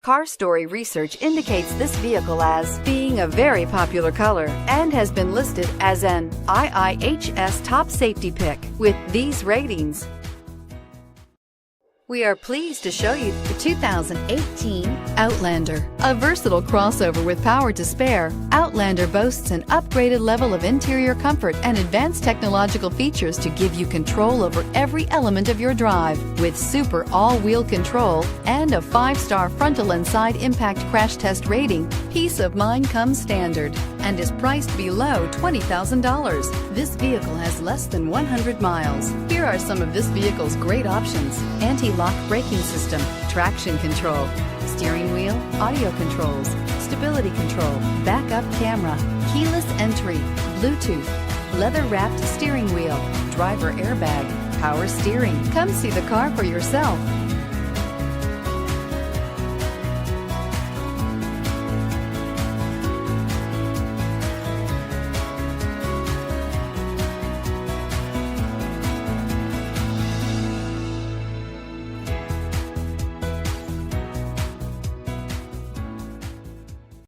Car Story research indicates this vehicle as being a very popular color and has been listed as an IIHS top safety pick with these ratings. We are pleased to show you the 2018 Outlander. A versatile crossover with power to spare, Outlander boasts an upgraded level of interior comfort and advanced technological features to give you control over every element of your drive. With super all-wheel control and a 5-star frontal and side impact crash test rating, peace of mind comes standard and is priced below $20,000. This vehicle has less than 100 miles. Here are some of this vehicle's great options: anti-lock braking system, traction control, steering wheel audio controls, stability control, backup camera, keyless entry, Bluetooth, leather-wrapped steering wheel, driver airbag, power steering. Come see the car for yourself.